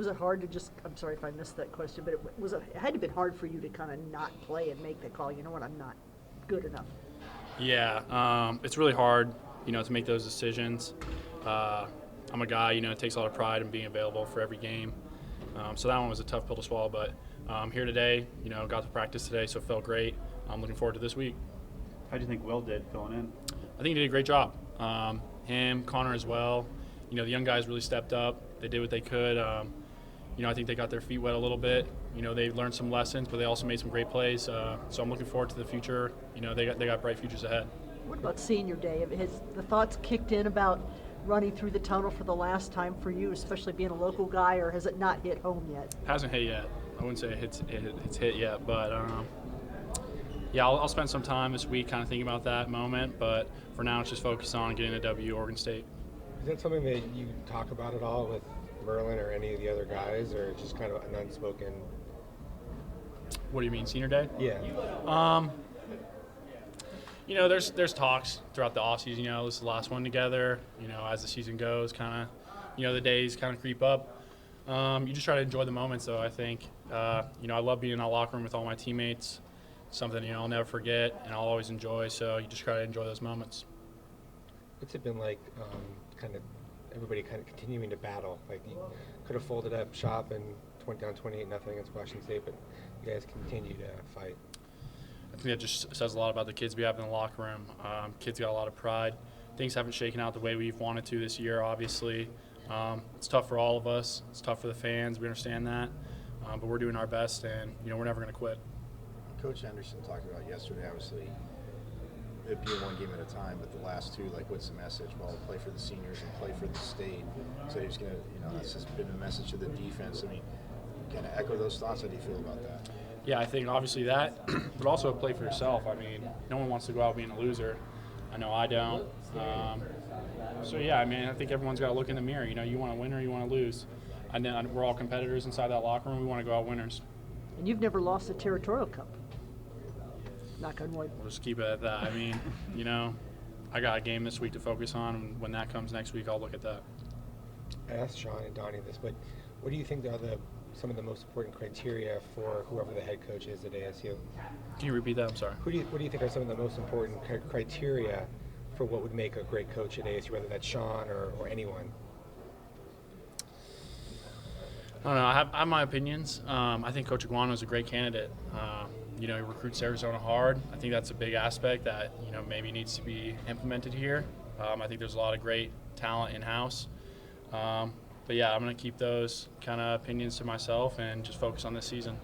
Was it hard to just, I'm sorry if I missed that question, but it had to have been hard for you to kind of not play and make the call, you know what, I'm not good enough. Yeah, it's really hard, to make those decisions. I'm a guy, that takes a lot of pride in being available for every game. So that one was a tough pill to swallow, but here today, got to practice today, so it felt great. I'm looking forward to this week. How do you think Will did filling in? I think he did a great job. Him, Connor as well. The young guys really stepped up. They did what they could. I think they got their feet wet a little bit. They learned some lessons, but they also made some great plays. So I'm looking forward to the future. They got bright futures ahead. What about senior day? Has the thoughts kicked in about running through the tunnel for the last time for you, especially being a local guy, or has it not hit home yet? Hasn't hit yet. I wouldn't say it's hit yet, but yeah, I'll spend some time this week kind of thinking about that moment. But for now, it's just focused on getting a W, Oregon State. Is that something that you talk about at all with Merlin or any of the other guys, or just kind of an unspoken? What do you mean, senior day? Yeah. There's talks throughout the offseason. This is the last one together. As the season goes, kind of, the days kind of creep up. You just try to enjoy the moments, though. I think, I love being in that locker room with all my teammates. Something I'll never forget and I'll always enjoy. So you just try to enjoy those moments. What's it been like? Kind of everybody kind of continuing to battle. Like you could have folded up shop and went down 28-0 against Washington State, but you guys continue to fight. I think that just says a lot about the kids we have in the locker room. Kids got a lot of pride. Things haven't shaken out the way we've wanted to this year, obviously. It's tough for all of us. It's tough for the fans. We understand that. But we're doing our best, and, we're never going to quit. Coach Anderson talked about yesterday, obviously, it'd be one game at a time, but the last two, like, what's the message? Well, play for the seniors and play for the state. So he's going to, that's just been a message to the defense. I mean, kind of echo those thoughts. How do you feel about that? Yeah, I think obviously that, but also play for yourself. I mean, no one wants to go out being a loser. I know I don't. So, yeah, I think everyone's got to look in the mirror. You want to win or you want to lose. I know we're all competitors inside that locker room. We want to go out winners. And you've never lost a Territorial Cup. Knock on wood. We'll just keep it at that. I got a game this week to focus on, and when that comes next week, I'll look at that. I asked Sean and Donnie this, but what do you think are some of the most important criteria for whoever the head coach is at ASU? Can you repeat that? I'm sorry. What do you think are some of the most important criteria for what would make a great coach at ASU, whether that's Sean or anyone? I don't know. I have my opinions. I think Coach Iguano is a great candidate. He recruits Arizona hard. I think that's a big aspect that, maybe needs to be implemented here. I think there's a lot of great talent in-house. But, yeah, I'm going to keep those kind of opinions to myself and just focus on this season.